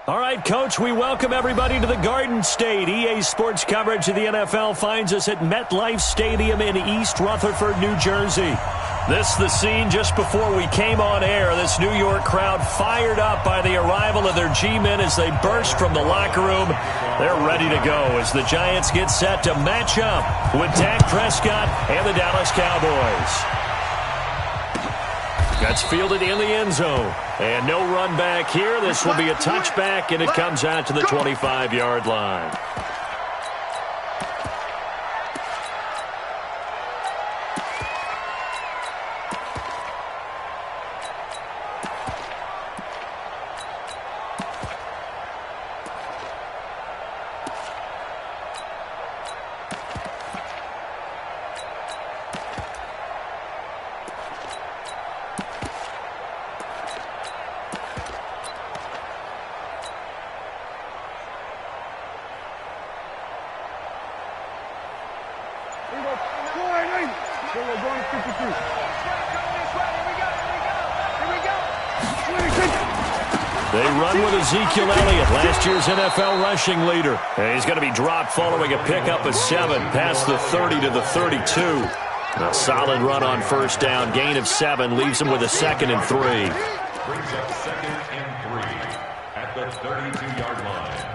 All right, Coach, we welcome everybody to the Garden State. EA Sports coverage of the NFL finds us at MetLife Stadium in East Rutherford, New Jersey. This is the scene just before we came on air. This New York crowd fired up by the arrival of their G-men as they burst from the locker room. They're ready to go as the Giants get set to match up with Dak Prescott and the Dallas Cowboys. That's fielded in the end zone. And no run back here. This will be a touchback, and it comes out to the 25-yard line. They run with Ezekiel Elliott, last year's NFL rushing leader. And he's going to be dropped following a pickup of 7 past the 30 to the 32. A solid run on first down, gain of 7, leaves him with a 2nd and 3. Brings up 2nd and 3 at the 32-yard line.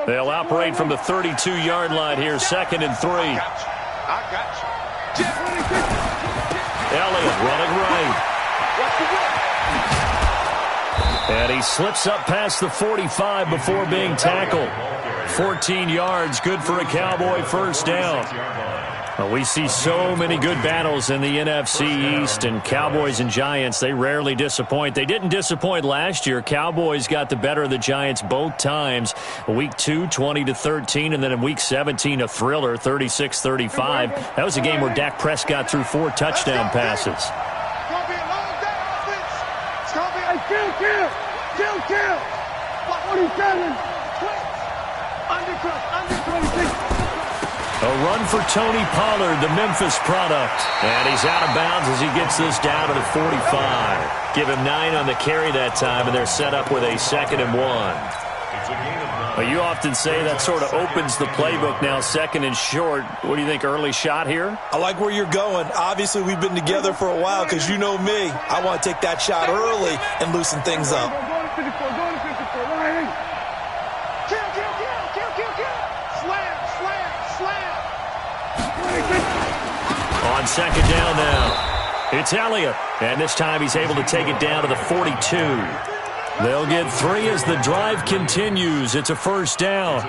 They'll operate from the 32-yard line here, 2nd and 3. Elliott running right. And he slips up past the 45 before being tackled. 14 yards, good for a Cowboy first down. Well, we see so many good battles in the NFC East, and Cowboys and Giants, they rarely disappoint. They didn't disappoint last year. Cowboys got the better of the Giants both times. Week 2, 20-13, and then in Week 17, a thriller, 36-35. That was a game where Dak Prescott threw 4 touchdown passes. It's going to be a long day offense. It's going to be a kill. Block 47. Quick. Under 26. A run for Tony Pollard, the Memphis product. And he's out of bounds as he gets this down to the 45. Give him 9 on the carry that time, and they're set up with a 2nd and 1. Well, you often say that sort of opens the playbook now, 2nd and short. What do you think, early shot here? I like where you're going. Obviously, we've been together for a while because you know me. I want to take that shot early and loosen things up. On 2nd down now, it's Elliott, and this time he's able to take it down to the 42. They'll get 3 as the drive continues. It's a first down.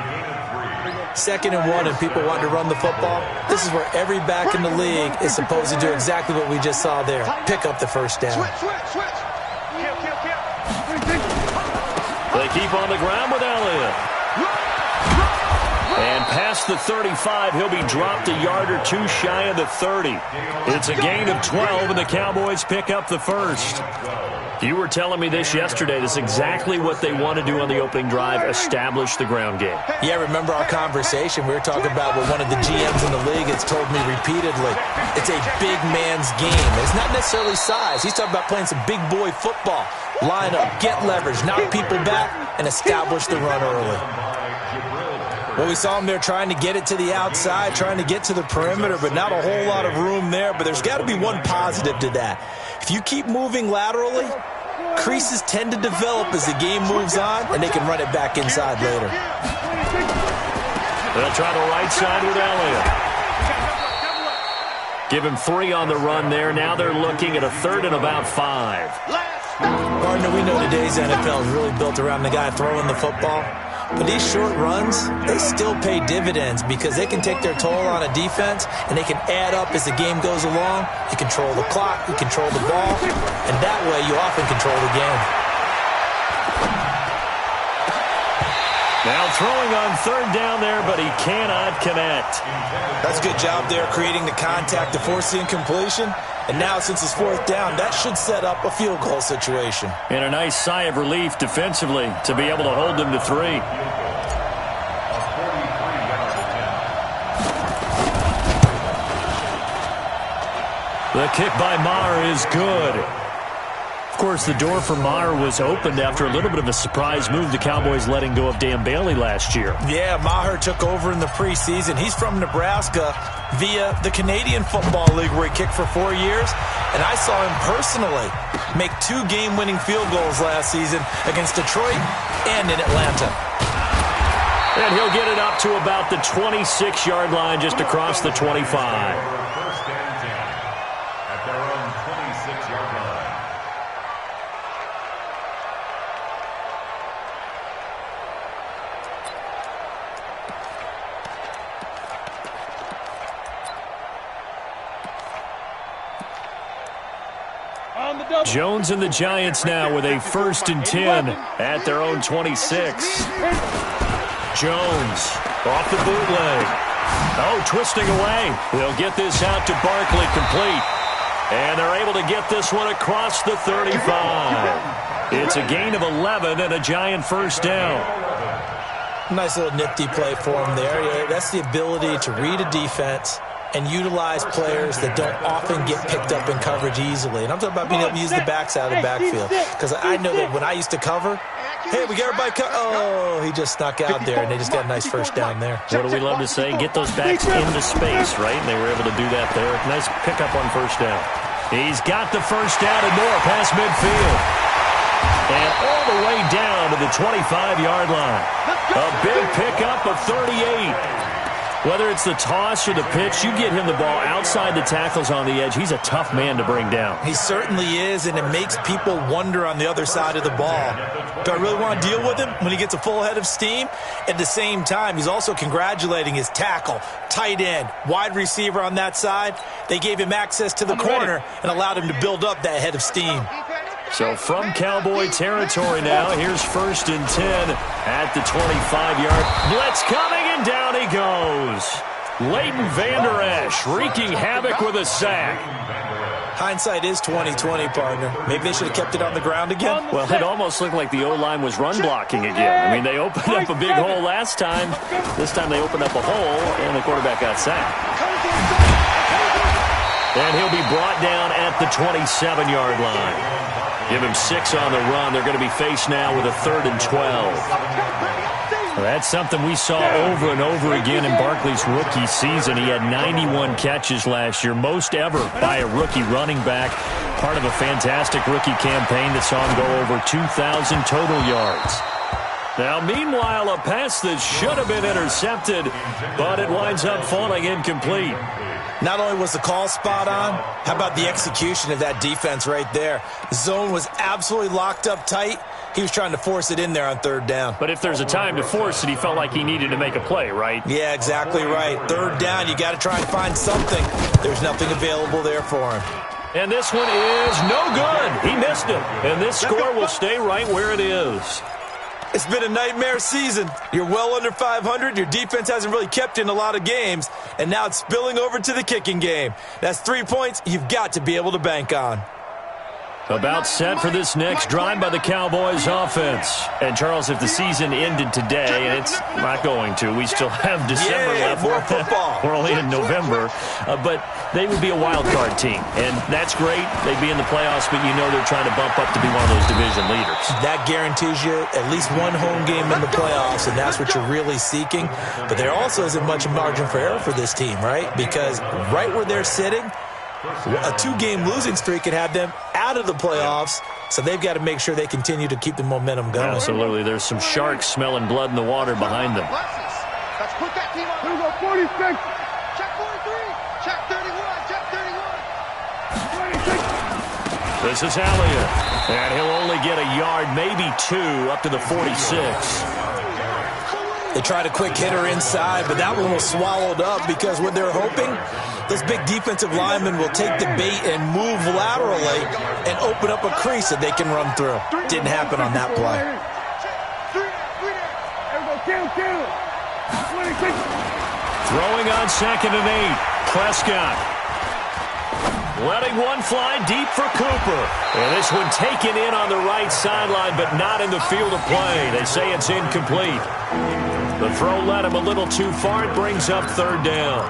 2nd and 1, and people want to run the football. This is where every back in the league is supposed to do exactly what we just saw there. Pick up the first down. They keep on the ground with Elliott. And past the 35, he'll be dropped a yard or 2 shy of the 30. It's a gain of 12, and the Cowboys pick up the first. You were telling me this yesterday. This is exactly what they want to do on the opening drive, establish the ground game. Yeah, remember our conversation? We were talking about what one of the GMs in the league has told me repeatedly. It's a big man's game. It's not necessarily size. He's talking about playing some big boy football. Line up, get leverage, knock people back, and establish the run early. Well, we saw him there trying to get it to the outside, trying to get to the perimeter, but not a whole lot of room there. But there's got to be one positive to that. If you keep moving laterally, creases tend to develop as the game moves on, and they can run it back inside later. They'll try the right side with Elliott. Give him 3 on the run there. Now they're looking at a 3rd and about 5. Gardner, we know today's NFL is really built around the guy throwing the football. But these short runs, they still pay dividends because they can take their toll on a defense and they can add up as the game goes along. You control the clock, you control the ball, and that way you often control the game. Now throwing on 3rd down there, but he cannot connect. That's a good job there, creating the contact to force the incompletion. And now, since it's 4th down, that should set up a field goal situation. And a nice sigh of relief defensively to be able to hold them to 3. The kick by Maher is good. Of course, the door for Maher was opened after a little bit of a surprise move. The Cowboys letting go of Dan Bailey last year. Yeah, Maher took over in the preseason. He's from Nebraska via the Canadian Football League, where he kicked for 4 years. And I saw him personally make 2 game-winning field goals last season against Detroit and in Atlanta. And he'll get it up to about the 26-yard line, just across the 25. First and 10 at their own 26-yard line. Jones and the Giants now with a 1st and 10 at their own 26. Jones off the bootleg. Oh, twisting away. They'll get this out to Barkley, complete. And they're able to get this one across the 35. It's a gain of 11 and a Giant 1st down. Nice little nifty play for him there. Yeah, that's the ability to read a defense and utilize players that don't often get picked up in coverage easily. And I'm talking about being able to use the backs out of the backfield. Because I know that when I used to cover, hey, we got everybody oh, he just snuck out there, and they just got a nice 1st down there. What do we love to say? Get those backs into space, right? And they were able to do that there. Nice pickup on 1st down. He's got the 1st down and more past midfield. And all the way down to the 25-yard line. A big pickup of 38. Whether it's the toss or the pitch, you get him the ball outside the tackles on the edge. He's a tough man to bring down. He certainly is, and it makes people wonder on the other side of the ball. Do I really want to deal with him when he gets a full head of steam? At the same time, he's also congratulating his tackle, tight end, wide receiver on that side. They gave him access to the corner and allowed him to build up that head of steam. So from Cowboy territory now, here's 1st and 10 at the 25-yard. Blitz coming, and down he goes. Leighton Vander Esch wreaking havoc with a sack. Hindsight is 20/20, partner. Maybe they should have kept it on the ground again. Well, it almost looked like the O-line was run blocking again. I mean, they opened up a big hole last time. This time they opened up a hole, and the quarterback got sacked. And he'll be brought down at the 27-yard line. Give him 6 on the run. They're going to be faced now with a 3rd and 12. Well, that's something we saw over and over again in Barkley's rookie season. He had 91 catches last year, most ever by a rookie running back. Part of a fantastic rookie campaign that saw him go over 2,000 total yards. Now, meanwhile, a pass that should have been intercepted, but it winds up falling incomplete. Not only was the call spot on, how about the execution of that defense right there? Zone was absolutely locked up tight. He was trying to force it in there on 3rd down. But if there's a time to force it, he felt like he needed to make a play, right? Yeah, exactly right. 3rd down, you got to try and find something. There's nothing available there for him. And this one is no good. He missed it. And this score will stay right where it is. It's been a nightmare season. You're well under 500. Your defense hasn't really kept in a lot of games. And now it's spilling over to the kicking game. That's 3 points you've got to be able to bank on. About set for this next drive by the Cowboys offense. And, Charles, if the season ended today, and it's not going to, we still have December left. More football. We're only in November. But they would be a wild card team. And that's great. They'd be in the playoffs, but you know they're trying to bump up to be one of those division leaders. That guarantees you at least one home game in the playoffs, and that's what you're really seeking. But there also isn't much margin for error for this team, right? Because right where they're sitting, a 2-game losing streak could have them out of the playoffs, so they've got to make sure they continue to keep the momentum going. Absolutely. There's some sharks smelling blood in the water behind them. Let's put that team on. Here we go, 46. Check 43. Check 31. Check 31. 26. This is Elliott. And he'll only get a yard, maybe 2, up to the 46. They tried a quick hitter inside, but that one was swallowed up because what they're hoping, those big defensive linemen will take the bait and move laterally and open up a crease that they can run through. Didn't happen on that play. Throwing on 2nd and 8. Prescott. Letting one fly deep for Cooper. And this one taken in on the right sideline, but not in the field of play. They say it's incomplete. The throw led him a little too far. It brings up 3rd down.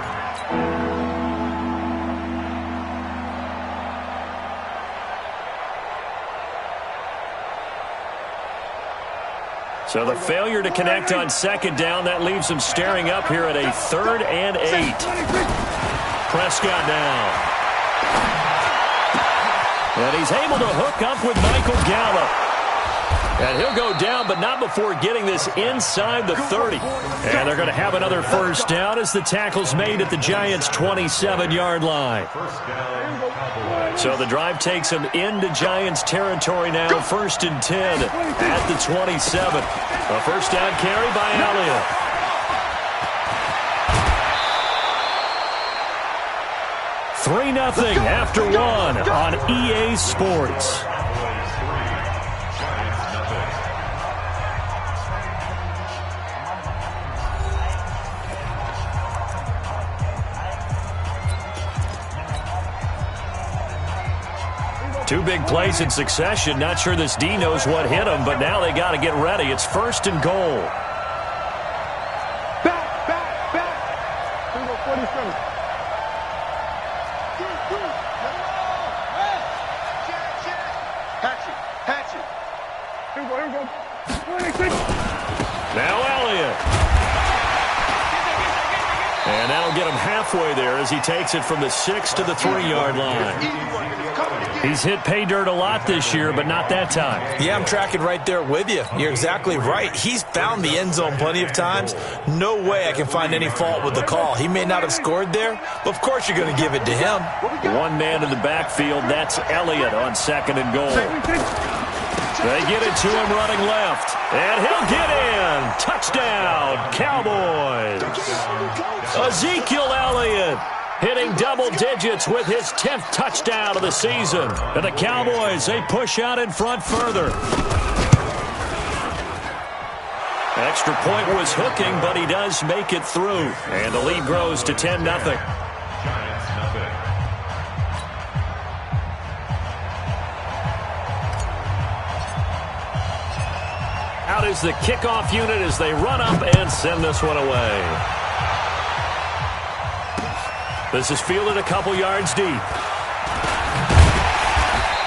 So the failure to connect on second down, that leaves him staring up here at a 3rd and 8. Prescott now. And he's able to hook up with Michael Gallup. And he'll go down, but not before getting this inside the 30. And they're going to have another first down as the tackle's made at the Giants' 27-yard line. So the drive takes him into Giants territory now, 1st and 10 at the 27. A first down carry by Elliott. Three 0 after 1 on EA Sports. Two big plays in succession. Not sure this D knows what hit him, but now they got to get ready. It's 1st and goal. Back. 47. Hatch it. Here we go. 26. Now Elliott. And that'll get him halfway there as he takes it from the 6 to the 3-yard line. He's hit pay dirt a lot this year, but not that time. Yeah, I'm tracking right there with you. You're exactly right. He's found the end zone plenty of times. No way I can find any fault with the call. He may not have scored there, but of course you're going to give it to him. One man in the backfield, that's Elliott on 2nd and goal. They get it to him running left, and he'll get in. Touchdown, Cowboys. Ezekiel Elliott hitting double digits with his 10th touchdown of the season. And the Cowboys, they push out in front further. Extra point was hooking, but he does make it through. And the lead grows to 10 0. Out is the kickoff unit as they run up and send this one away. This is fielded a couple yards deep.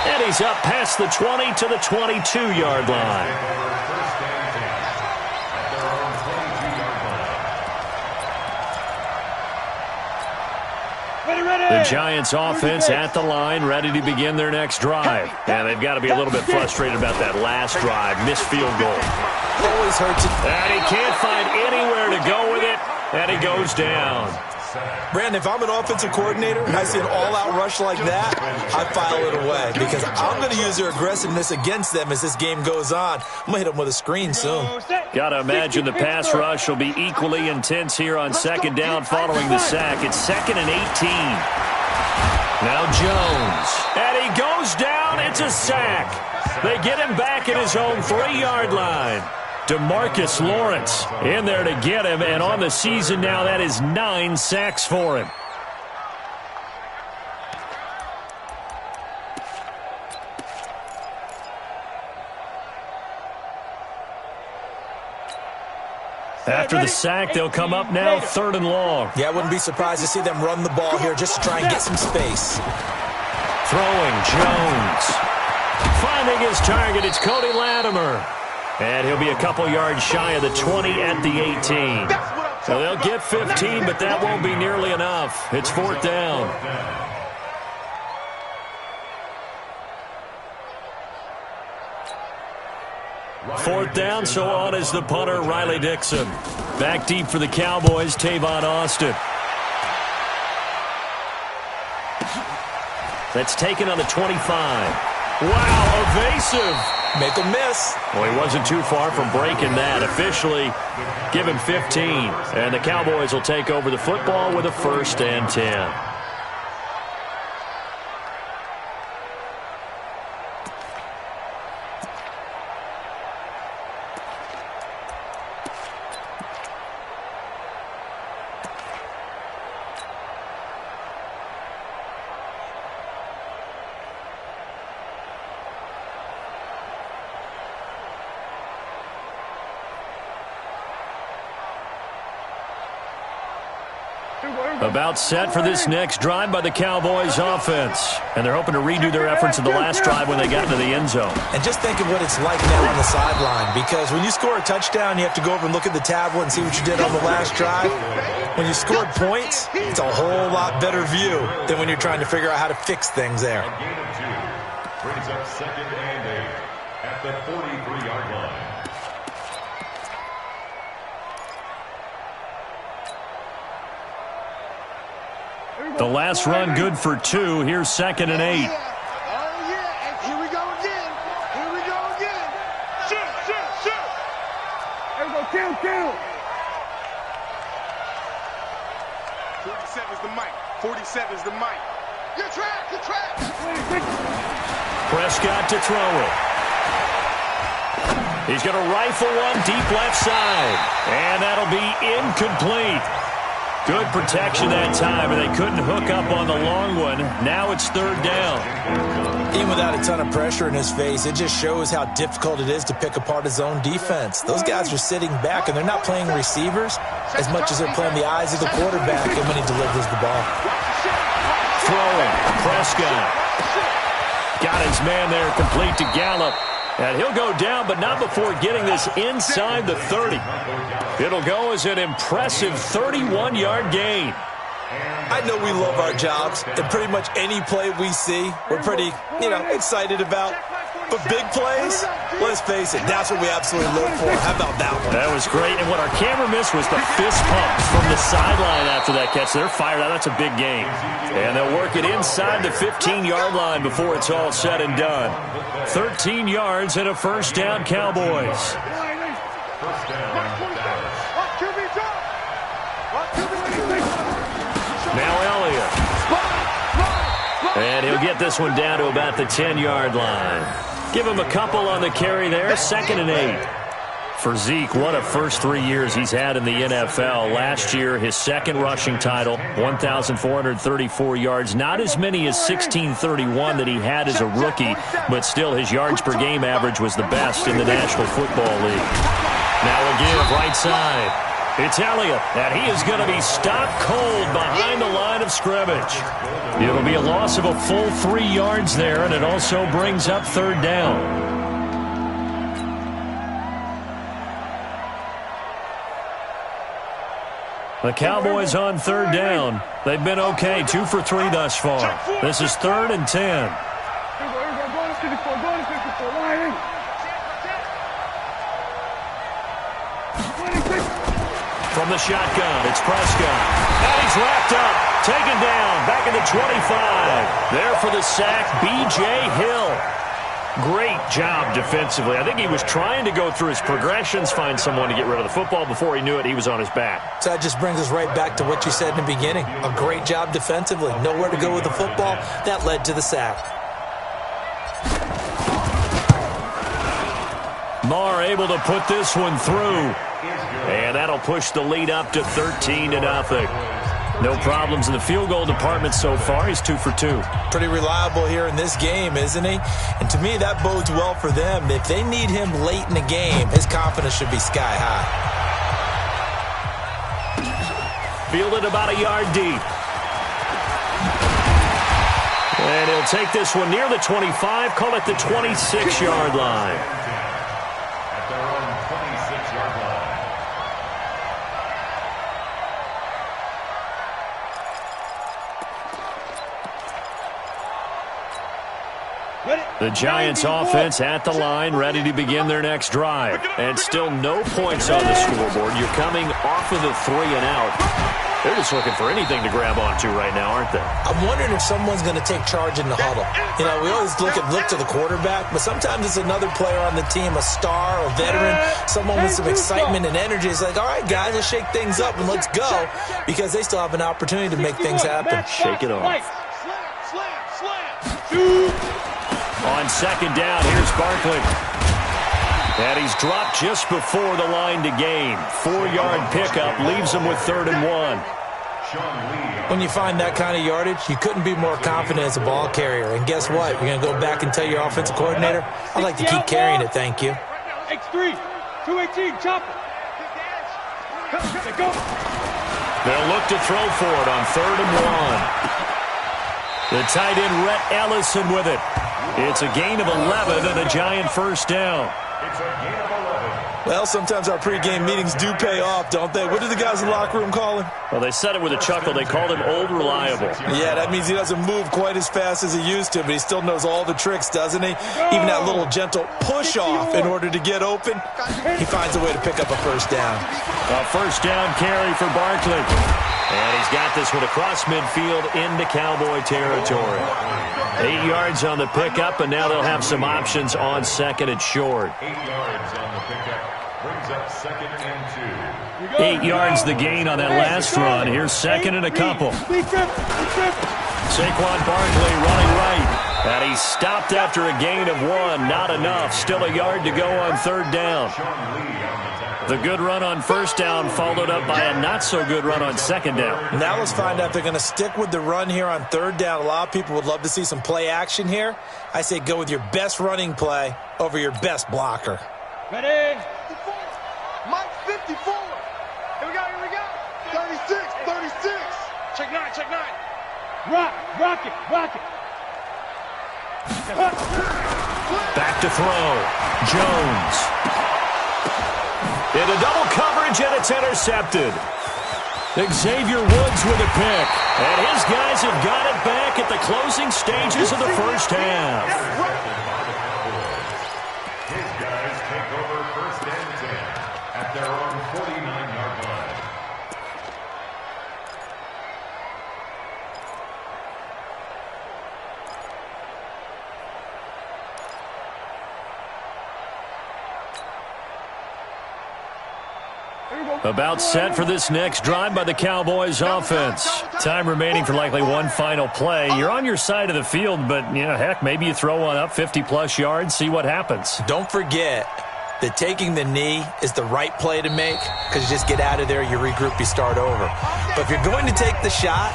And he's up past the 20 to the 22-yard line. The Giants offense at the line, ready to begin their next drive. And they've got to be a little bit frustrated about that last drive, missed field goal. Always hurts it. And he can't find anywhere to go with it, and he goes down. Brandon, if I'm an offensive coordinator and I see an all-out rush like that, I file it away because I'm going to use their aggressiveness against them as this game goes on. I'm going to hit them with a screen soon. Got to imagine the pass rush will be equally intense here on 2nd down following the sack. It's 2nd and 18. Now Jones. And he goes down. It's a sack. They get him back at his own 3-yard line. DeMarcus Lawrence in there to get him, and on the season now, that is 9 sacks for him. After the sack, they'll come up now 3rd and long. Yeah, I wouldn't be surprised to see them run the ball here just to try and get some space. Throwing Jones. Finding his target, it's Cody Latimer. And he'll be a couple yards shy of the 20 at the 18. So they'll get 15, but that won't be nearly enough. It's 4th down. Fourth down, so on is the punter, Riley Dixon. Back deep for the Cowboys, Tavon Austin. That's taken on the 25. Wow, evasive. Make him miss. Well, he wasn't too far from breaking that. Officially, give him 15. And the Cowboys will take over the football with a 1st and 10. About set for this next drive by the Cowboys offense. And they're hoping to redo their efforts in the last drive when they got into the end zone. And just think of what it's like now on the sideline, because when you score a touchdown, you have to go over and look at the tablet and see what you did on the last drive. When you scored points, it's a whole lot better view than when you're trying to figure out how to fix things there. A gain of 2 brings up 2nd and 8 at the 43-yard line. The last run good for 2. Here's 2nd and 8. Oh, yeah. And here we go again. Here we go again. Shoot, shoot, shoot. There we go. Kill. 47 is the mic. 47 is the mic. Your track. Prescott to throw it. He's going to rifle one deep left side. And that'll be incomplete. Good protection that time, and they couldn't hook up on the long one. Now it's 3rd down. Even without a ton of pressure in his face, it just shows how difficult it is to pick apart his own defense. Those guys are sitting back, and they're not playing receivers as much as they're playing the eyes of the quarterback and when he delivers the ball. Throwing, Prescott. Got his man there, complete to Gallup. And he'll go down, but not before getting this inside the 30. It'll go as an impressive 31-yard gain. I know we love our jobs, and pretty much any play we see, we're pretty, excited about. But big plays, let's face it, that's what we absolutely live for. How about that one? That was great, and what our camera missed was the fist pump from the sideline after that catch. They're fired out. That's a big game. And they'll work it inside the 15-yard line before it's all said and done. 13 yards and a 1st down, Cowboys. First down, Dallas. Now Elliott. And he'll get this one down to about the 10-yard line. Give him a couple on the carry there. 2nd and 8. For Zeke, what a first 3 years he's had in the NFL. Last year, his 2nd rushing title, 1,434 yards. Not as many as 1,631 that he had as a rookie, but still his yards per game average was the best in the National Football League. Now again, right side. It's Elliott, and he is going to be stopped cold behind the line of scrimmage. It'll be a loss of a full 3 yards there, and it also brings up 3rd down. The Cowboys on 3rd down. They've been okay, 2 for 3 thus far. This is 3rd and 10. From the shotgun, it's Prescott. And he's wrapped up, taken down, back in the 25. There for the sack, B.J. Hill. Great job defensively. I think he was trying to go through his progressions, find someone to get rid of the football. Before he knew it, he was on his back. So that just brings us right back to what you said in the beginning. A great job defensively. Nowhere to go with the football. That led to the sack. Marr able to put this one through. And that'll push the lead up to 13-0. No problems in the field goal department so far. He's 2 for 2. Pretty reliable here in this game, isn't he? And to me, that bodes well for them. If they need him late in the game, his confidence should be sky high. Fielded about a yard deep. And he'll take this one near the 25, call it the 26-yard line. At their own 26-yard line. The Giants offense at the line, ready to begin their next drive. And still no points on the scoreboard. You're coming off of the 3 and out. They're just looking for anything to grab onto right now, aren't they? I'm wondering if someone's going to take charge in the huddle. We always look to the quarterback, but sometimes it's another player on the team, a star, a veteran, someone with some excitement and energy. It's like, all right, guys, let's shake things up and let's go, because they still have an opportunity to make things happen. Shake it off. Slam. On 2nd down, here's Barkley. And he's dropped just before the line to gain. 4-yard pickup leaves him with 3rd and 1. When you find that kind of yardage, you couldn't be more confident as a ball carrier. And guess what? You're going to go back and tell your offensive coordinator, I'd like to keep carrying it, thank you. X3, 218, chopper. Go. They'll look to throw for it on 3rd and 1. The tight end, Rhett Ellison, with it. It's a gain of 11 and a giant first down. It's a gain of 11. Well, sometimes our pregame meetings do pay off, don't they? What do the guys in the locker room call him? Well, they said it with a chuckle. They called him Old Reliable. Yeah, that means he doesn't move quite as fast as he used to, but he still knows all the tricks, doesn't he? Even that little gentle push-off in order to get open, he finds a way to pick up a first down. A first down carry for Barkley. And he's got this one across midfield into Cowboy territory. 8 yards on the pickup, and now they'll have some options on 2nd and short. 8 yards on the pickup. Brings up 2nd and 2. 8 yards the gain on that last run. Here's 2nd and a couple. Saquon Barkley running right. And he stopped after a gain of 1. Not enough. Still a yard to go on 3rd down. The good run on 1st down followed up by a not-so-good run on 2nd down. Now let's find out if they're going to stick with the run here on 3rd down. A lot of people would love to see some play action here. I say go with your best running play over your best blocker. Ready? Mike 54. Here we go, here we go. 36, 36. Check 9, check 9. Rock it. Back to throw. Jones. Into double coverage, and it's intercepted. Xavier Woods with a pick. And his guys have got it back at the closing stages of the first half. His guys take over 1st and 10 at their own 49-yard line. About set for this next drive by the Cowboys offense. Time remaining for likely one final play. You're on your side of the field, but, heck, maybe you throw one up 50-plus yards, see what happens. Don't forget that taking the knee is the right play to make because you just get out of there, you regroup, you start over. But if you're going to take the shot,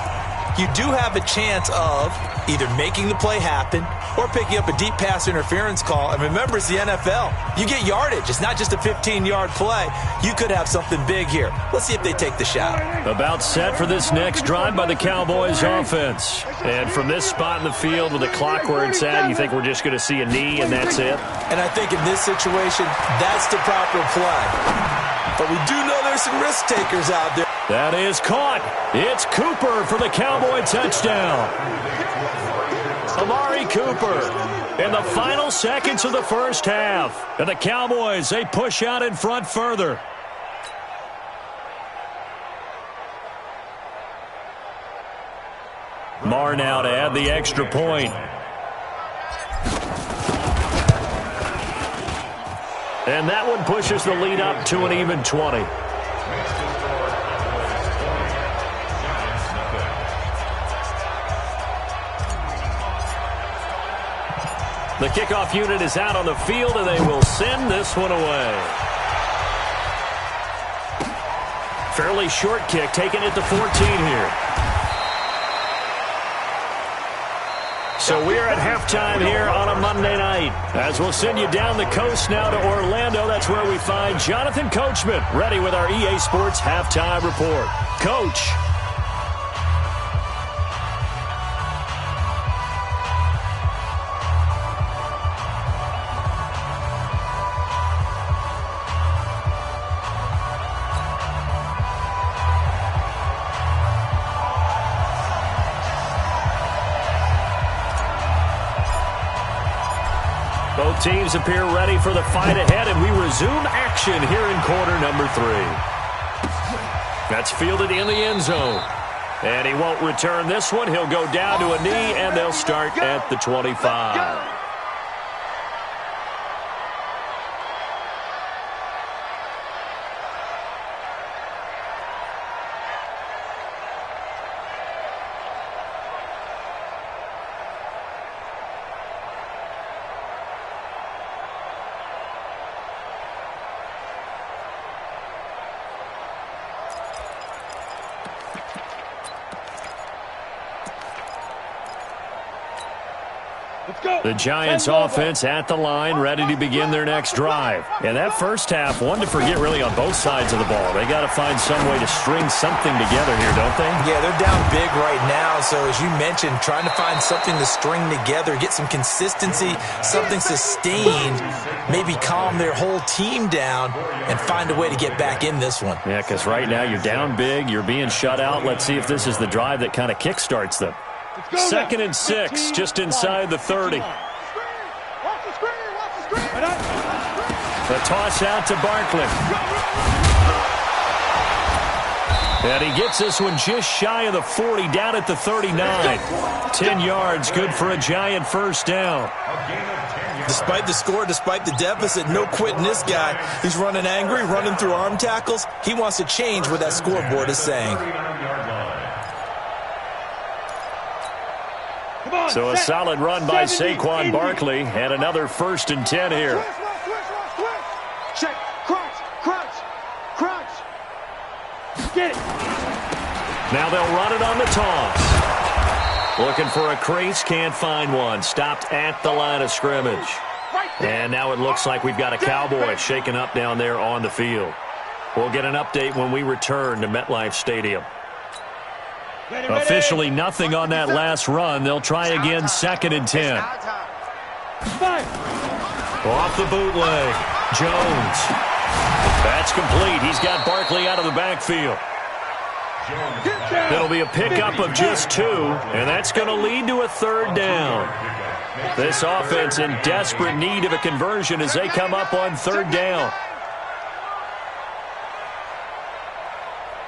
you do have a chance of either making the play happen or picking up a deep pass interference call. And remember, it's the NFL. You get yardage. It's not just a 15-yard play. You could have something big here. Let's see if they take the shot. About set for this next drive by the Cowboys offense. And from this spot in the field with the clock where it's at, you think we're just going to see a knee and that's it? And I think in this situation, that's the proper play. But we do know there's some risk takers out there. That is caught. It's Cooper for the Cowboy touchdown. Amari Cooper in the final seconds of the first half. And the Cowboys, they push out in front further. Marr now to add the extra point. And that one pushes the lead up to an even 20. The kickoff unit is out on the field, and they will send this one away. Fairly short kick, taking it to 14 here. So we're at halftime here on a Monday night. As we'll send you down the coast now to Orlando, that's where we find Jonathan Coachman, ready with our EA Sports Halftime Report. Coach. Both teams appear ready for the fight ahead, and we resume action here in quarter number 3. That's fielded in the end zone. And he won't return this one. He'll go down to a knee, and they'll start at the 25. The Giants offense at the line, ready to begin their next drive. And that first half, one to forget really on both sides of the ball. They got to find some way to string something together here, don't they? Yeah, they're down big right now. So as you mentioned, trying to find something to string together, get some consistency, something sustained, maybe calm their whole team down and find a way to get back in this one. Yeah, because right now you're down big, you're being shut out. Let's see if this is the drive that kind of kickstarts them. 2nd and 6, just inside the 30. The toss out to Barkley. And he gets this one just shy of the 40, down at the 39. 10 yards, good for a Giant first down. Despite the score, despite the deficit, no quitting this guy. He's running angry, running through arm tackles. He wants to change what that scoreboard is saying. So a solid run by Saquon Barkley, and another 1st and 10 here. Check, crunch. Get it. Now they'll run it on the toss. Looking for a crease, can't find one. Stopped at the line of scrimmage. And now it looks like we've got a Cowboy shaken up down there on the field. We'll get an update when we return to MetLife Stadium. Officially nothing on that last run. They'll try again, 2nd and 10. Off the bootleg. Jones. That's complete. He's got Barkley out of the backfield. It'll be a pickup of just 2, and that's going to lead to a 3rd down. This offense in desperate need of a conversion as they come up on 3rd down.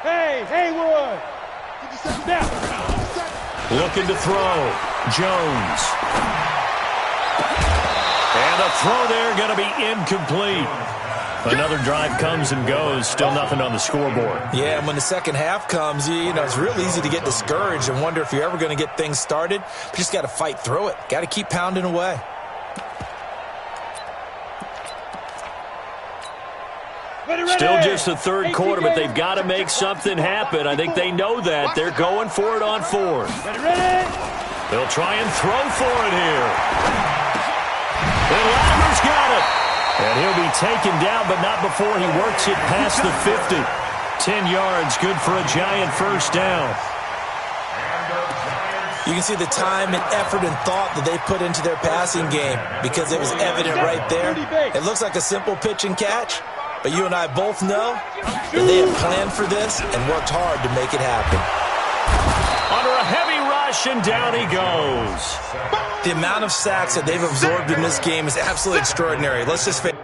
Hey, Haywood. Looking to throw. Jones. And the throw there going to be incomplete. Another drive comes and goes. Still nothing on the scoreboard. Yeah, and when the second half comes, you know, it's real easy to get discouraged and wonder if you're ever going to get things started. But you just got to fight through it. Got to keep pounding away. Still just the 3rd quarter, but they've got to make something happen. I think they know that. They're going for it on 4th. They'll try and throw for it here. And Latimer's got it. And he'll be taken down, but not before he works it past the 50. 10 yards, good for a Giant first down. You can see the time and effort and thought that they put into their passing game because it was evident right there. It looks like a simple pitch and catch, but you and I both know that they have planned for this and worked hard to make it happen. Under a heavy rush, and down he goes. The amount of sacks that they've absorbed in this game is absolutely extraordinary. Let's just face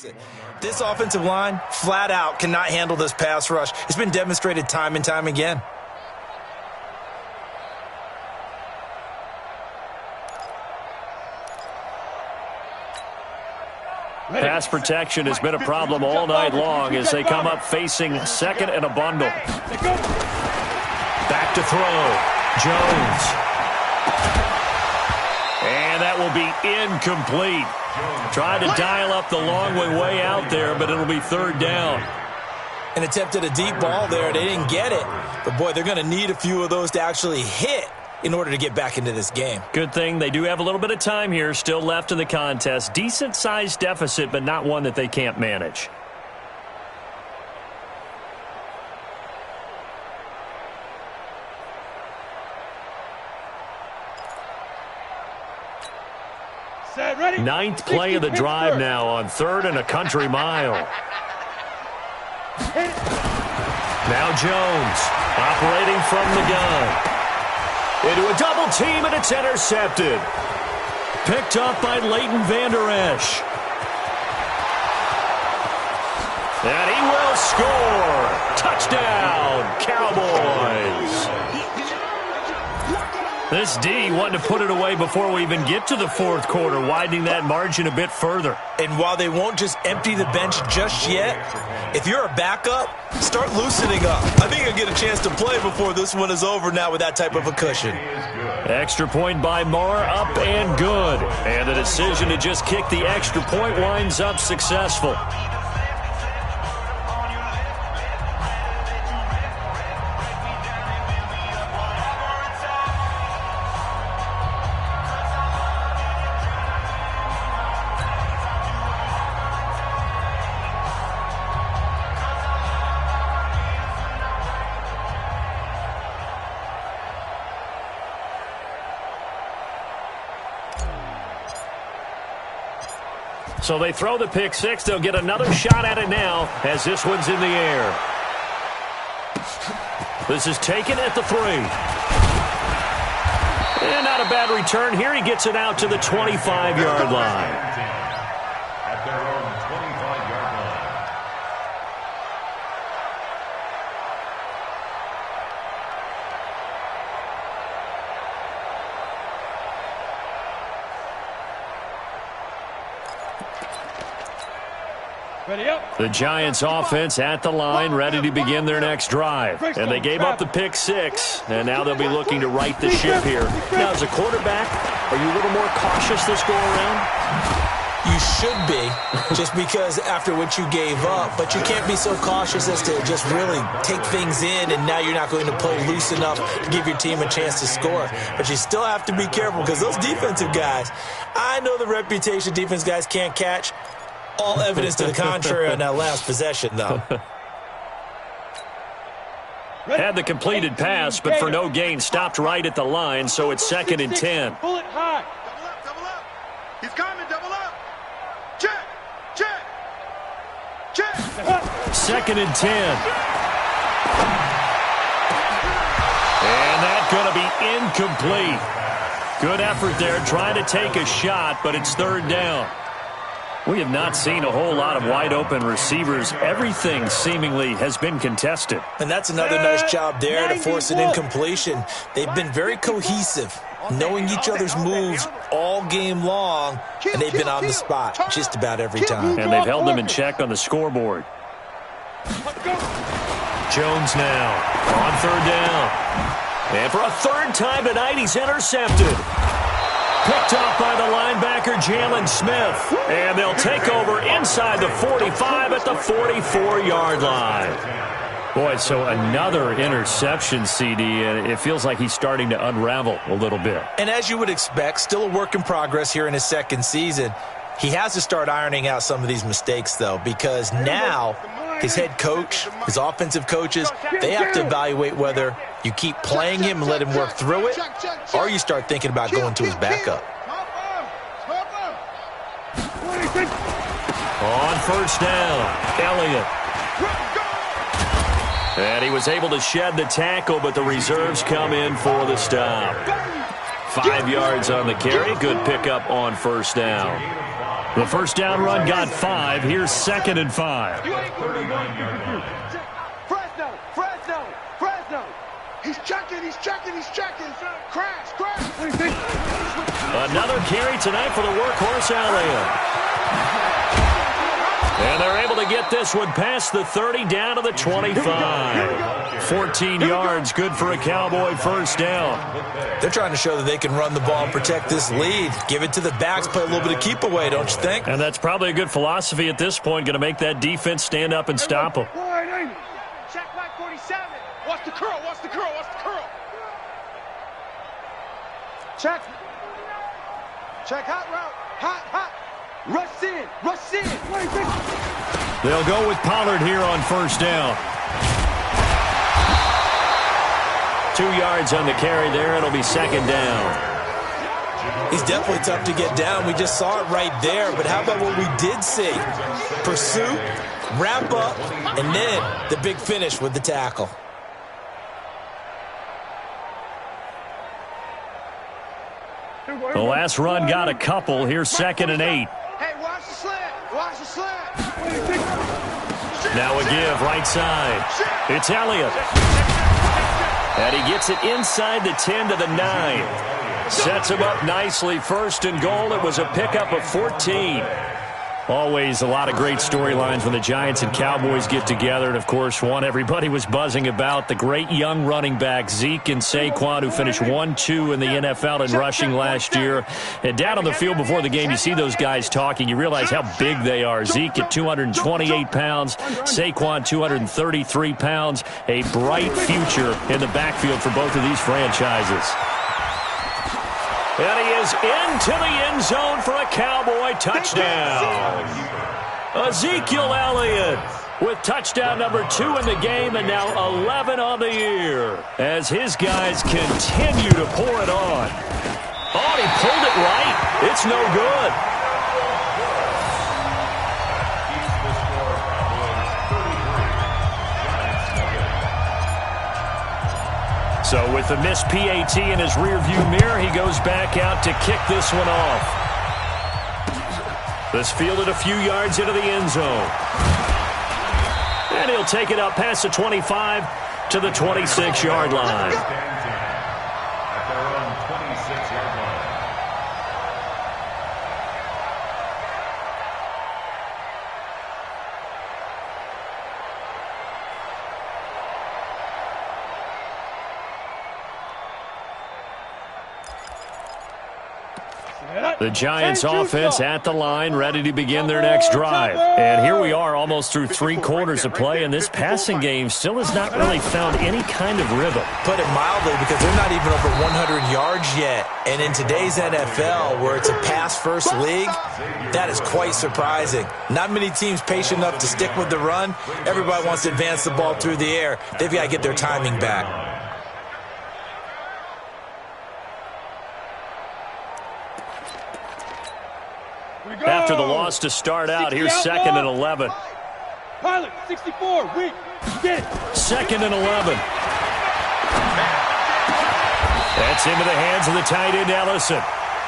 it. This offensive line, flat out, cannot handle this pass rush. It's been demonstrated time and time again. Pass protection has been a problem all night long as they come up facing 2nd and a bundle. Back to throw. Jones. And that will be incomplete. Tried to dial up the long way out there, but it'll be 3rd down. And attempted a deep ball there. They didn't get it. But, boy, they're going to need a few of those to actually hit in order to get back into this game. Good thing they do have a little bit of time here still left in the contest. Decent-sized deficit, but not one that they can't manage. Ninth play of the drive now on 3rd and a country mile. Now Jones operating from the gun. Into a double team, and it's intercepted. Picked up by Leighton Vander Esch. And he will score. Touchdown, Cowboys. This D wanting to put it away before we even get to the fourth quarter, widening that margin a bit further. And while they won't just empty the bench just yet, if you're a backup, start loosening up. I think you'll get a chance to play before this one is over now with that type of a cushion. Extra point by Marr, up and good. And the decision to just kick the extra point winds up successful. So they throw the pick six. They'll get another shot at it now as this one's in the air. This is taken at the 3. And not a bad return here. He gets it out to the 25-yard line. At their own 25-yard line. Ready up. The Giants offense at the line, ready to begin their next drive. And they gave up the pick six, and now they'll be looking to right the ship here. Now, as a quarterback, are you a little more cautious this go-around? You should be, just because after what you gave up, but you can't be so cautious as to just really take things in, and now you're not going to play loose enough to give your team a chance to score. But you still have to be careful because those defensive guys, I know the reputation defense guys can't catch. All evidence to the contrary on that last possession, though. Had the completed pass, but for no gain, stopped right at the line, so it's 2nd and 10. Pull it high. Double up. He's coming, double up. Check. 2nd and 10. And that's going to be incomplete. Good effort there, trying to take a shot, but it's 3rd down. We have not seen a whole lot of wide-open receivers. Everything seemingly has been contested. And that's another nice job there to force an incompletion. They've been very cohesive, knowing each other's moves all game long, and they've been on the spot just about every time. And they've held them in check on the scoreboard. Jones now on 3rd down. And for a 3rd time tonight, he's intercepted. Picked off by the linebacker, Jalen Smith. And they'll take over inside the 45 at the 44-yard line. Boy, so another interception, CD, and it feels like he's starting to unravel a little bit. And as you would expect, still a work in progress here in his 2nd season. He has to start ironing out some of these mistakes, though, because now his head coach, his offensive coaches, they have to evaluate whether you keep playing him and let him work through it, or you start thinking about going to his backup. On 1st down, Elliott. And he was able to shed the tackle, but the reserves come in for the stop. 5 yards on the carry. Good pickup on 1st down. The 1st down run got 5. Here's 2nd and 5. Fresno. He's checking. Crash. Another carry tonight for the workhorse, Elliott. And they're able to get this one past the 30 down to the 25. 14 yards, good for a Cowboy 1st down. They're trying to show that they can run the ball and protect this lead. Give it to the backs, play a little bit of keep away, don't you think? And that's probably a good philosophy at this point, going to make that defense stand up and stop them. Check back 47. Watch the curl. Check hot route. Hot. Rush in. They'll go with Pollard here on 1st down. 2 yards on the carry there. It'll be 2nd down. He's definitely tough to get down. We just saw it right there. But how about what we did see? Pursuit, wrap up, and then the big finish with the tackle. The last run got a couple. Here's 2nd and 8. Hey, watch the slant. Now a give right side. It's Elliott. And he gets it inside the 10 to the 9. Sets him up nicely. First and goal. It was a pickup of 14. Always a lot of great storylines when the Giants and Cowboys get together. And, of course, one everybody was buzzing about, the great young running back Zeke and Saquon, who finished 1-2 in the NFL in rushing last year. And down on the field before the game, you see those guys talking. You realize how big they are. Zeke at 228 pounds, Saquon 233 pounds. A bright future in the backfield for both of these franchises. And he is into the end zone for a Cowboy touchdown. Ezekiel Elliott with touchdown number 2 in the game, and now 11 on the year as his guys continue to pour it on. Oh, he pulled it right. It's no good. So with the missed PAT in his rearview mirror, he goes back out to kick this one off. This fielded a few yards into the end zone. And he'll take it up past the 25 to the 26-yard line. At their own 26-yard line. The Giants offense at the line, ready to begin their next drive. And here we are almost through 3 quarters of play, and this passing game still has not really found any kind of rhythm. Put it mildly, because they're not even over 100 yards yet. And in today's NFL, where it's a pass-first league, that is quite surprising. Not many teams patient enough to stick with the run. Everybody wants to advance the ball through the air. They've got to get their timing back. After the loss to start out, here's 2nd and 11. Pilot, 64, weak. Get it. 2nd and 11. That's into the hands of the tight end, Ellison.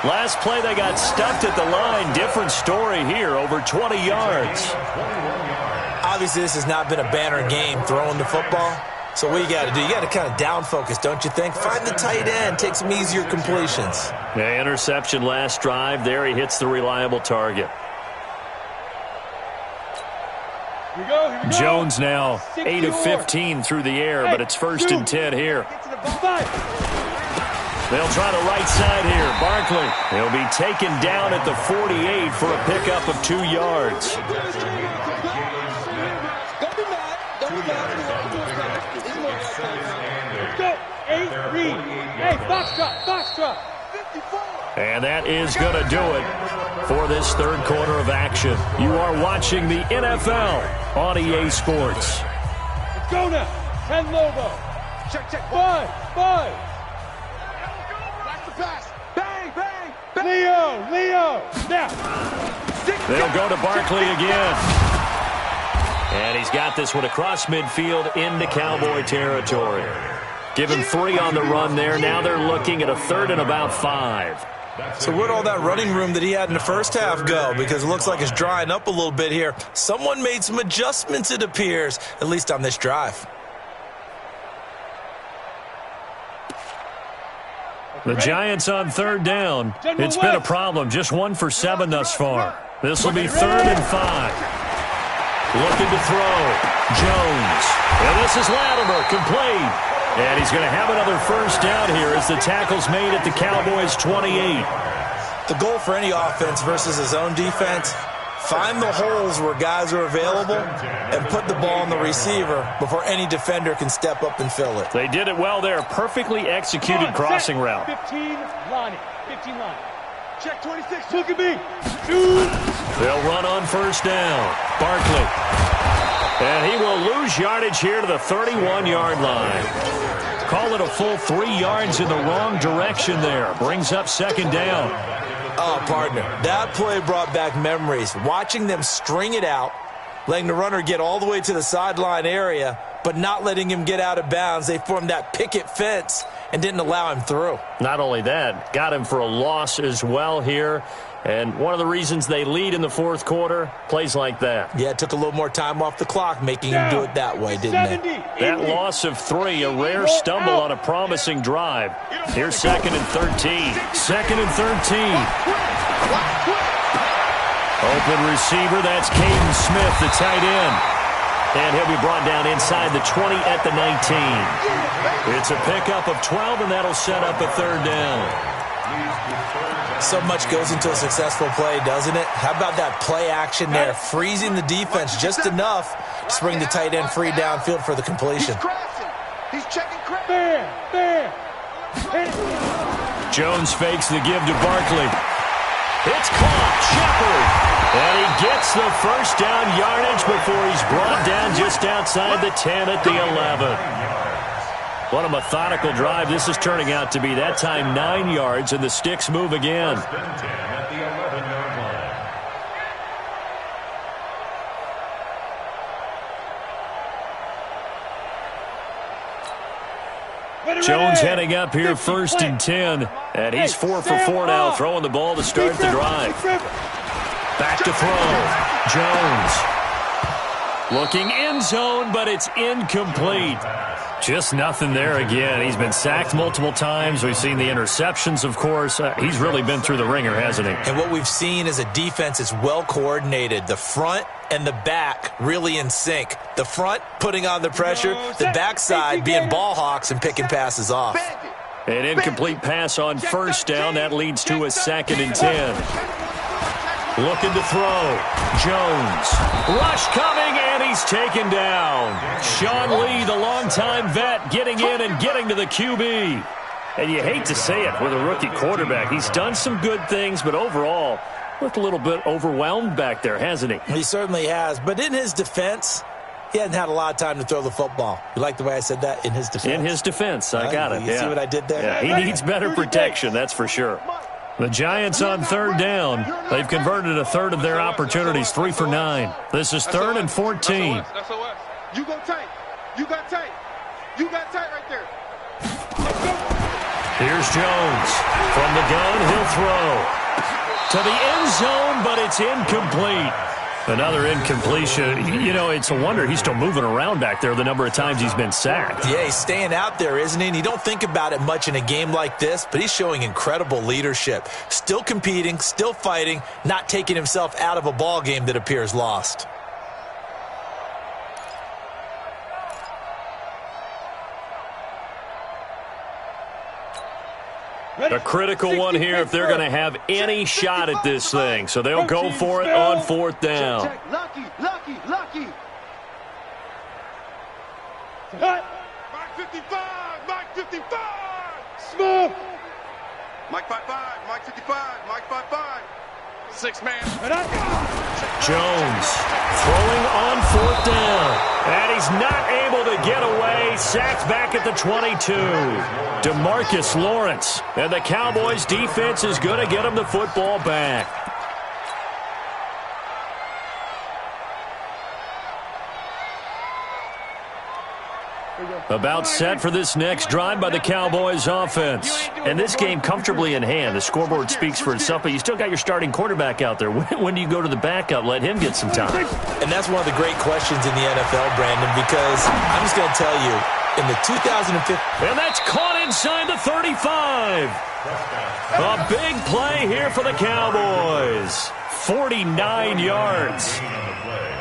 Last play, they got stuffed at the line. Different story here, over 20 yards. Obviously, this has not been a banner game throwing the football. So what you got to do, you got to kind of down focus, don't you think? Find the tight end, take some easier completions. Yeah, interception last drive. There he hits the reliable target. Here we go. Jones now 8 of 15 through the air, but it's 1st and 10 here. They'll try the right side here. Barkley. He'll be taken down at the 48 for a pickup of 2 yards. And that is going to do it for this 3rd quarter of action. You are watching the NFL on EA Sports. Let's go now. 10 Lobo. Check. 5. Back the pass. Bang. Leo. Now. They'll go to Barkley again. And he's got this one across midfield into Cowboy territory. Give him 3 on the run there. Now they're looking at a 3rd and about 5. So where'd all that running room that he had in the first half go? Because it looks like it's drying up a little bit here. Someone made some adjustments, it appears, at least on this drive. The Giants on 3rd down. It's been a problem. Just 1 for 7 thus far. This will be 3rd and 5. Looking to throw. Jones. And this is Latimer, complete. And he's going to have another 1st down here as the tackle's made at the Cowboys' 28. The goal for any offense versus his own defense, find the holes where guys are available and put the ball on the receiver before any defender can step up and fill it. They did it well there. Perfectly executed crossing route. 15 line. Check 26. Look at me. Shoot. They'll run on 1st down. Barkley. And he will lose yardage here to the 31-yard line. Call it a full 3 yards in the wrong direction there. Brings up 2nd down. Oh, partner, that play brought back memories. Watching them string it out, letting the runner get all the way to the sideline area, but not letting him get out of bounds. They formed that picket fence and didn't allow him through. Not only that, got him for a loss as well here. And one of the reasons they lead in the fourth quarter, plays like that. Yeah, it took a little more time off the clock, making him do it that way, didn't it? That loss of 3, a rare stumble on a promising drive. Here's 2nd and 13. 2nd and 13. Open receiver, that's Caden Smith, the tight end. And he'll be brought down inside the 20 at the 19. It's a pickup of 12, and that'll set up a 3rd down. So much goes into a successful play, doesn't it? How about that play action there, freezing the defense just enough to bring the tight end free downfield for the completion. He's checking crack. Jones fakes the give to Barkley. It's caught. Shepard. And he gets the first down yardage before he's brought down just outside the 10 at the 11. What a methodical drive this is turning out to be. That time 9 yards, and the sticks move again. First and 10 at the 11-yard line. Jones heading up here, 1st and 10. And he's 4 for 4 now, throwing the ball to start the drive. Back to throw. Jones. Looking end zone, but it's incomplete. Just nothing there again. He's been sacked multiple times. We've seen the interceptions, of course. He's really been through the ringer, hasn't he? And what we've seen is a defense that's well coordinated. The front and the back really in sync. The front putting on the pressure, the backside being ball hawks and picking passes off. An incomplete pass on 1st down. That leads to a 2nd and 10. Looking to throw. Jones. Rush coming, and he's taken down. Sean Lee, the longtime vet, getting in and getting to the QB. And you hate to say it with a rookie quarterback. He's done some good things, but overall, looked a little bit overwhelmed back there, hasn't he? He certainly has. But in his defense, he hasn't had a lot of time to throw the football. You like the way I said that? In his defense? In his defense. I got it. You see what I did there? Yeah, he needs better protection, that's for sure. The Giants on 3rd down. They've converted a 1/3 of their opportunities, 3 for 9. This is 3rd and 14. You go tight. You got tight. You got tight right there. Here's Jones. From the gun, he'll throw. To the end zone, but it's incomplete. Another incompletion. You know, it's a wonder he's still moving around back there the number of times he's been sacked. Yeah, he's staying out there, isn't he? And you don't think about it much in a game like this, but he's showing incredible leadership. Still competing, still fighting, not taking himself out of a ball game that appears lost. A critical one here if they're going to have any shot at this thing. So they'll go for it on 4th down. Lucky. Mike 55. Mike 55. Smith. Mike 55. Mike 55. Mike 55. 6-man. Jones throwing on 4th down. And he's not able to get away. Sacked back at the 22. DeMarcus Lawrence. And the Cowboys defense is going to get him the football back. About set for this next drive by the Cowboys offense. And this game comfortably in hand. The scoreboard speaks for itself, but you still got your starting quarterback out there. When do you go to the backup? Let him get some time. And that's one of the great questions in the NFL, Brandon, because I'm just going to tell you, in the 2015... And that's caught inside the 35. A big play here for the Cowboys. 49 yards.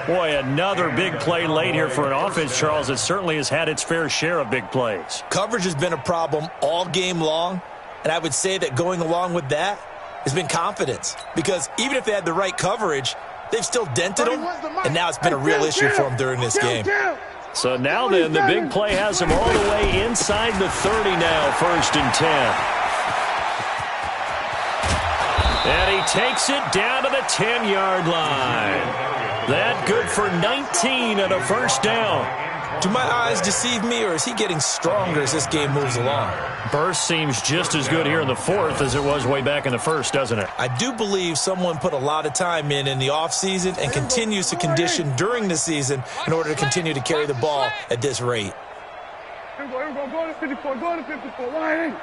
Boy, another big play late here for an offense, Charles, that certainly has had its fair share of big plays. Coverage has been a problem all game long, and I would say that going along with that has been confidence. Because even if they had the right coverage, they've still dented them, and now it's been a real issue for them during this game. So now then, the big play has them all the way inside the 30 now, 1st and 10. And he takes it down to the 10-yard line. That good for 19 and a 1st down. Do my eyes deceive me, or is he getting stronger as this game moves along? Burst seems just as good here in the 4th as it was way back in the 1st, doesn't it? I do believe someone put a lot of time in the offseason and continues to condition during the season in order to continue to carry the ball at this rate. Here we go. Go to 54. Go to 54. Wide.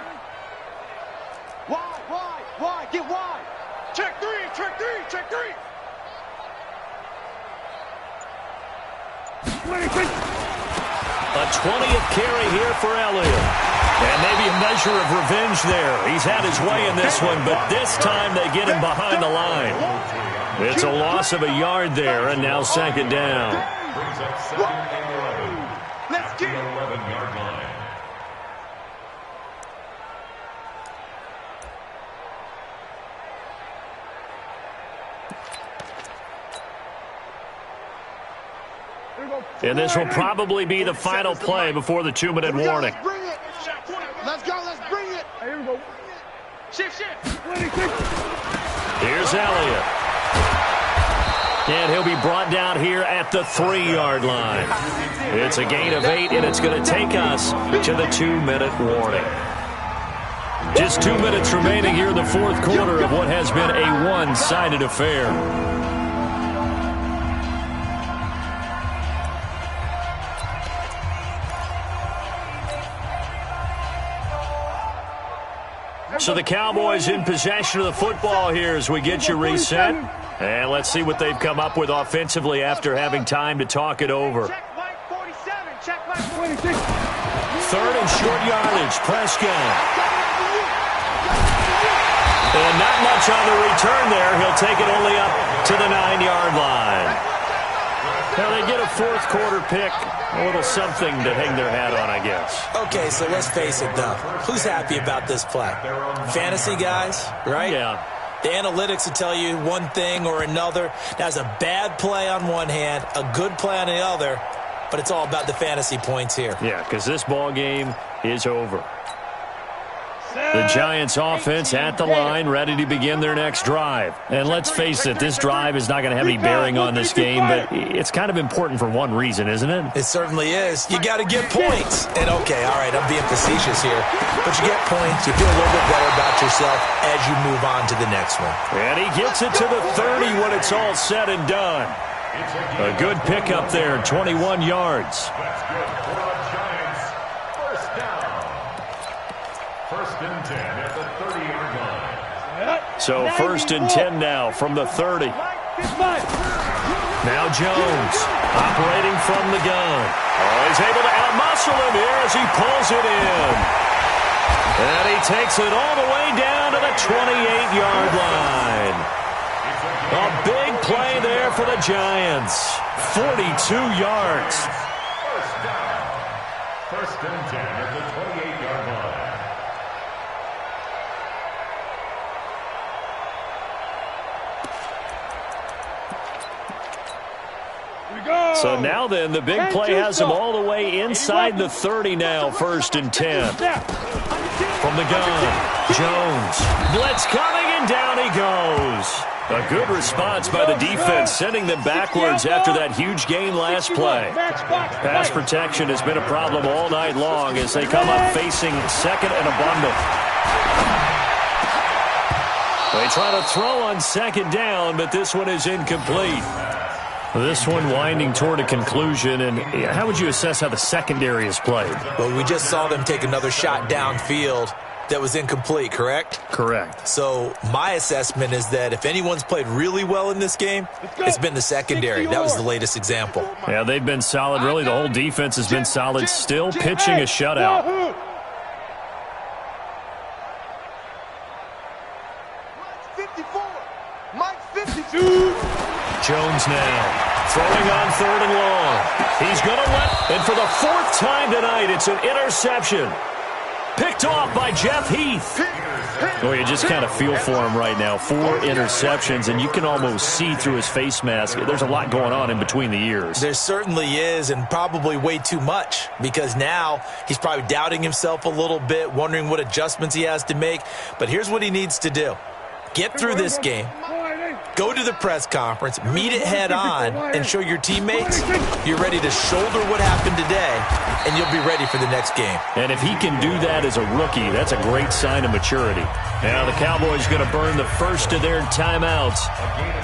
Get wide. Check three, check three, check three. A 20th carry here for Elliott. And maybe a measure of revenge there. He's had his way in this one, but this time they get him behind the line. It's a loss of a yard there, and now second down. Brings up second and 11. Let's get it. 11-yard line. And this will probably be the final play before the 2-minute warning. Let's bring it. Let's go, let's bring it. Here we go. Shift. Here's Elliott. And he'll be brought down here at the 3-yard line. It's a gain of 8, and it's going to take us to the 2-minute warning. Just 2 minutes remaining here in the fourth quarter of what has been a one-sided affair. So the Cowboys in possession of the football here as we get you reset. And let's see what they've come up with offensively after having time to talk it over. Check Mike 47, check Mike 46. Third and short yardage, Prescott. And not much on the return there. He'll take it only up to the 9-yard line. Now they get a fourth quarter pick. A little something to hang their hat on, I guess. Okay, so let's face it, though. Who's happy about this play? Fantasy guys, right? Yeah. The analytics will tell you one thing or another. That's a bad play on one hand, a good play on the other, but it's all about the fantasy points here. Yeah, because this ball game is over. The Giants offense at the line, ready to begin their next drive. And let's face it, this drive is not going to have any bearing on this game, but it's kind of important for one reason, isn't it? It certainly is. You got to get points. And okay, all right, I'm being facetious here, but you get points, you feel a little bit better about yourself as you move on to the next one. And he gets it to the 30 when it's all said and done. A good pickup there, 21 yards. That's good for the Giants. First down. First and 10 at the 30-yard line. So first and 10 now from the 30. Now Jones operating from the gun. Oh, he's able to outmuscle him here as he pulls it in. And he takes it all the way down to the 28-yard line. A big play there for the Giants. 42 yards. First down. First and 10 at the 28-yard line. So now then, the big play has him all the way inside the 30 now, first and 10. From the gun, Jones. Blitz coming, and down he goes. A good response by the defense, sending them backwards after that huge gain last play. Pass protection has been a problem all night long as they come up facing second and abundant. They try to throw on second down, but this one is incomplete. This one winding toward a conclusion, and how would you assess how the secondary is played? Well, we just saw them take another shot downfield that was incomplete, correct? Correct. So my assessment is that if anyone's played really well in this game, it's been the secondary. That was the latest example. Yeah, they've been solid. Really, the whole defense has been solid. Still pitching a shutout. 54. Mike 52. Jones now throwing on third and long. He's going to and for the fourth time tonight, it's an interception. Picked off by Jeff Heath. Oh, you just kind of feel for him right now. 4 interceptions, and you can almost see through his face mask. There's a lot going on in between the ears. There certainly is, and probably way too much, because now he's probably doubting himself a little bit, wondering what adjustments he has to make. But here's what he needs to do. Get through this game. Go to the press conference, meet it head on, and show your teammates you're ready to shoulder what happened today, and you'll be ready for the next game. And if he can do that as a rookie, that's a great sign of maturity. Now the Cowboys going to burn the first of their timeouts.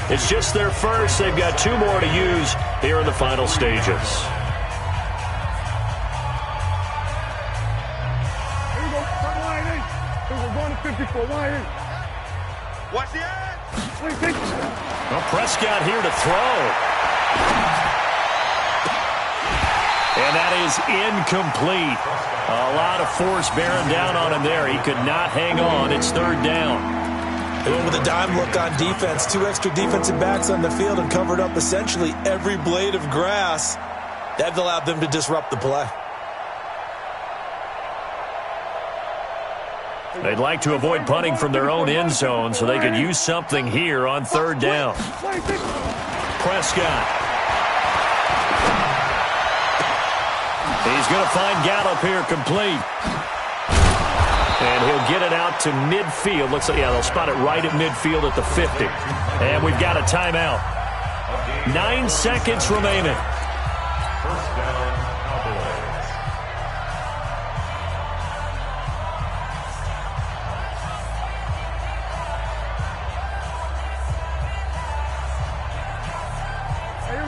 It's just their first. They've got 2 more to use here in the final stages. Here we go. Line 8. We're going to 54. Line 8. Watch the edge. Well, Prescott here to throw. And that is incomplete. A lot of force bearing down on him there. He could not hang on. It's third down. They went with a dime look on defense. 2 extra defensive backs on the field and covered up essentially every blade of grass. That allowed them to disrupt the play. They'd like to avoid punting from their own end zone so they could use something here on third down. Prescott. He's going to find Gallup here complete. And he'll get it out to midfield. Looks like, yeah, they'll spot it right at midfield at the 50. And we've got a timeout. 9 seconds remaining. First down, Cowboys.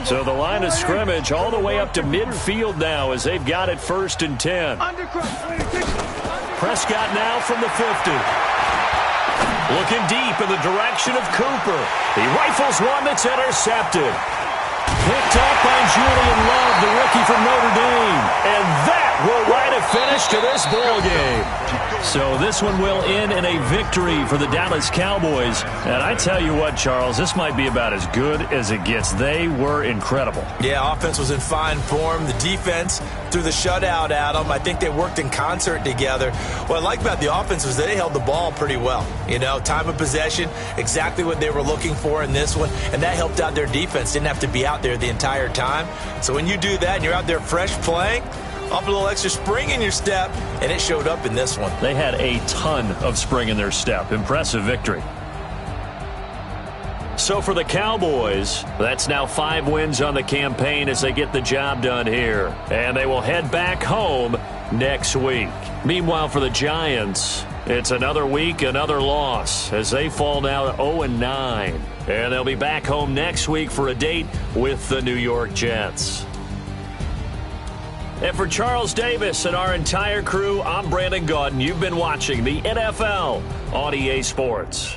So the line of scrimmage all the way up to midfield now as they've got it 1st and 10. Prescott now from the 50. Looking deep in the direction of Cooper. He rifles one that's intercepted. Picked up by Julian Love, the rookie from Notre Dame. And that will write a finish to this ball game. So this one will end in a victory for the Dallas Cowboys. And I tell you what, Charles, this might be about as good as it gets. They were incredible. Yeah, offense was in fine form. The defense threw the shutout at them. I think they worked in concert together. What I like about the offense was that they held the ball pretty well. You know, time of possession, exactly what they were looking for in this one. And that helped out their defense. Didn't have to be out there the entire time. So when you do that and you're out there fresh playing, up a little extra spring in your step, and it showed up in this one. They had a ton of spring in their step. Impressive victory. So for the Cowboys, that's now 5 wins on the campaign as they get the job done here. And they will head back home next week. Meanwhile, for the Giants, it's another week, another loss as they fall now to 0-9. And they'll be back home next week for a date with the New York Jets. And for Charles Davis and our entire crew, I'm Brandon Gaudin. You've been watching the NFL on EA Sports.